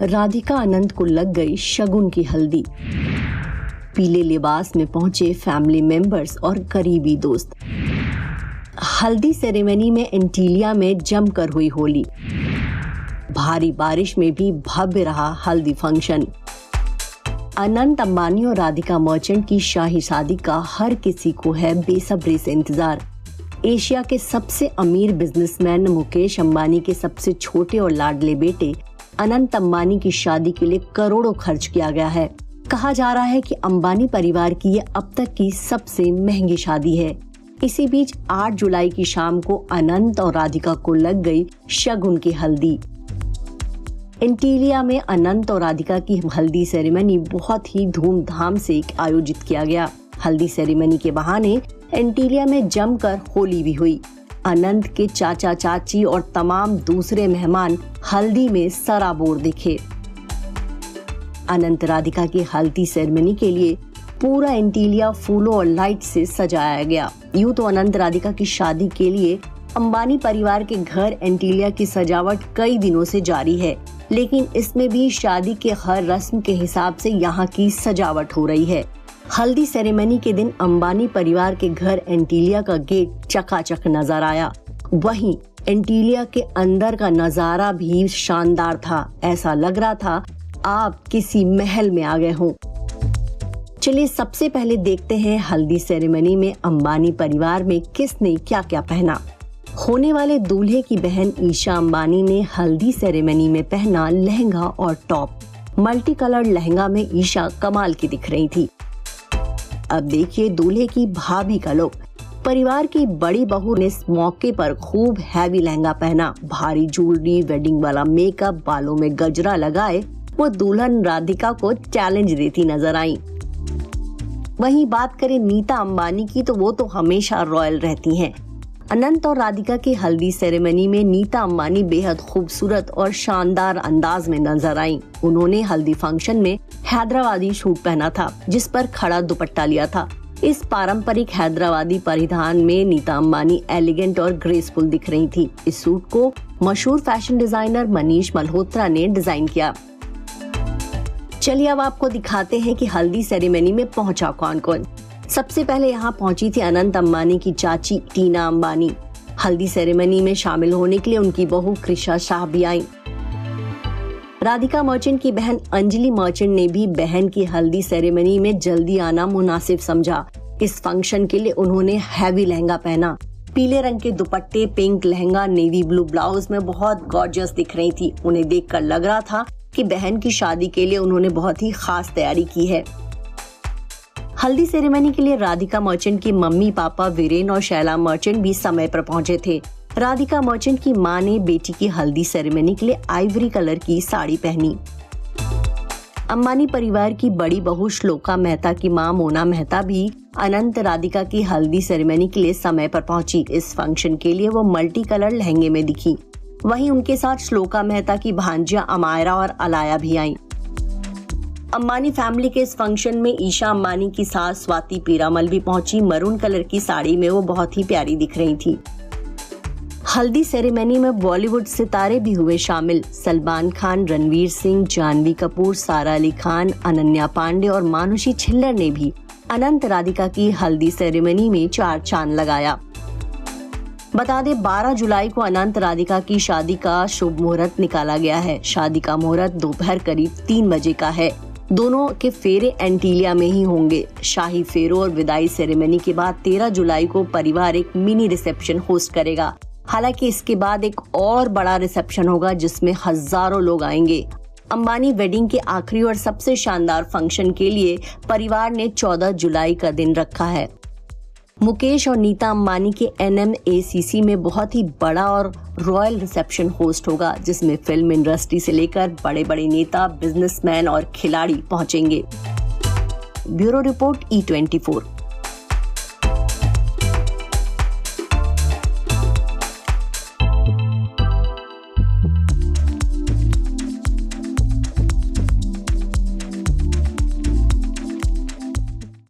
राधिका अनंत को लग गई शगुन की हल्दी। पीले लिबास में पहुंचे फैमिली मेंबर्स और करीबी दोस्त। हल्दी सेरेमनी में एंटीलिया में जमकर हुई होली। भारी बारिश में भी भव्य रहा हल्दी फंक्शन। अनंत अंबानी और राधिका मर्चेंट की शाही शादी का हर किसी को है बेसब्री से इंतजार। एशिया के सबसे अमीर बिजनेसमैन मुकेश अंबानी के सबसे छोटे और लाडले बेटे अनंत अंबानी की शादी के लिए करोड़ों खर्च किया गया है। कहा जा रहा है कि अंबानी परिवार की ये अब तक की सबसे महंगी शादी है। इसी बीच 8 जुलाई की शाम को अनंत और राधिका को लग गई शगुन की हल्दी। एंटीलिया में अनंत और राधिका की हल्दी सेरेमनी बहुत ही धूमधाम से आयोजित किया गया। हल्दी सेरेमनी के बहाने एंटीलिया में जमकर होली भी हुई। अनंत के चाचा चाची और तमाम दूसरे मेहमान हल्दी में सराबोर दिखे। अनंत राधिका की हल्दी सेरेमनी के लिए पूरा एंटीलिया फूलों और लाइट से सजाया गया। यूं तो अनंत राधिका की शादी के लिए अंबानी परिवार के घर एंटीलिया की सजावट कई दिनों से जारी है, लेकिन इसमें भी शादी के हर रस्म के हिसाब से यहाँ की सजावट हो रही है। हल्दी सेरेमनी के दिन अंबानी परिवार के घर एंटीलिया का गेट चकाचक नजर आया। वहीं एंटीलिया के अंदर का नजारा भी शानदार था। ऐसा लग रहा था आप किसी महल में आ गए हों। चलिए सबसे पहले देखते हैं हल्दी सेरेमनी में अंबानी परिवार में किसने क्या क्या पहना। होने वाले दूल्हे की बहन ईशा अंबानी ने हल्दी सेरेमनी में पहना लहंगा और टॉप। मल्टी कलर्ड लहंगा में ईशा कमाल की दिख रही थी। अब देखिए दूल्हे की भाभी का लुक। परिवार की बड़ी बहू ने इस मौके पर खूब हैवी लहंगा पहना। भारी ज्वेलरी, वेडिंग वाला मेकअप, बालों में गजरा लगाए वो दुल्हन राधिका को चैलेंज देती नजर आई। वहीं बात करें नीता अंबानी की तो वो तो हमेशा रॉयल रहती हैं। अनंत और राधिका की हल्दी सेरेमनी में नीता अंबानी बेहद खूबसूरत और शानदार अंदाज में नजर आई। उन्होंने हल्दी फंक्शन में हैदराबादी सूट पहना था, जिस पर खड़ा दुपट्टा लिया था। इस पारंपरिक हैदराबादी परिधान में नीता अंबानी एलिगेंट और ग्रेसफुल दिख रही थी। इस सूट को मशहूर फैशन डिजाइनर मनीष मल्होत्रा ने डिजाइन किया। चलिए अब आपको दिखाते हैं कि हल्दी सेरेमनी में पहुंचा कौन कौन। सबसे पहले यहाँ पहुंची थी अनंत अंबानी की चाची टीना अंबानी। हल्दी सेरेमनी में शामिल होने के लिए उनकी बहू कृषा शाह भी आई। राधिका मर्चेंट की बहन अंजलि मर्चेंट ने भी बहन की हल्दी सेरेमनी में जल्दी आना मुनासिब समझा। इस फंक्शन के लिए उन्होंने हैवी लहंगा पहना। पीले रंग के दुपट्टे, pink lehenga, navy blue blouse में बहुत गॉर्जियस दिख रही थी। उन्हें देखकर लग रहा था कि बहन की शादी के लिए उन्होंने बहुत ही खास तैयारी की है। हल्दी सेरेमनी के लिए राधिका मर्चेंट की मम्मी पापा वीरेन और शैला मर्चेंट भी समय पर पहुंचे थे। राधिका मर्चेंट की मां ने बेटी की हल्दी सेरेमनी के लिए आइवरी कलर की साड़ी पहनी। अंबानी परिवार की बड़ी बहू श्लोका मेहता की मां मोना मेहता भी अनंत राधिका की हल्दी सेरेमनी के लिए समय पर पहुंची। इस फंक्शन के लिए वो मल्टी कलर लहंगे में दिखी। वहीं उनके साथ श्लोका मेहता की भांजिया अमायरा और अलाया भी आईं। अंबानी फैमिली के इस फंक्शन में ईशा अंबानी की सास स्वाति पीरामल भी पहुंची। मरून कलर की साड़ी में वो बहुत ही प्यारी दिख रही थी। हल्दी सेरेमनी में बॉलीवुड सितारे भी हुए शामिल। सलमान खान, रणवीर सिंह, जानवी कपूर, सारा अली खान, अनन्या पांडे और मानुषी छिल्लर ने भी अनंत राधिका की हल्दी सेरेमनी में 4 चांद लगाया। बता दें 12 जुलाई को अनंत राधिका की शादी का शुभ मुहूर्त निकाला गया है। शादी का मुहूर्त दोपहर करीब 3 बजे का है। दोनों के फेरे एंटीलिया में ही होंगे। शाही फेरों और विदाई सेरेमनी के बाद 13 जुलाई को परिवार एक मिनी रिसेप्शन होस्ट करेगा। हालांकि इसके बाद एक और बड़ा रिसेप्शन होगा जिसमें हजारों लोग आएंगे। अंबानी वेडिंग के आखिरी और सबसे शानदार फंक्शन के लिए परिवार ने 14 जुलाई का दिन रखा है। मुकेश और नीता अंबानी के NMACC में बहुत ही बड़ा और रॉयल रिसेप्शन होस्ट होगा, जिसमें फिल्म इंडस्ट्री से लेकर बड़े बड़े नेता, बिजनेसमैन और खिलाड़ी पहुंचेंगे। Bureau report E24।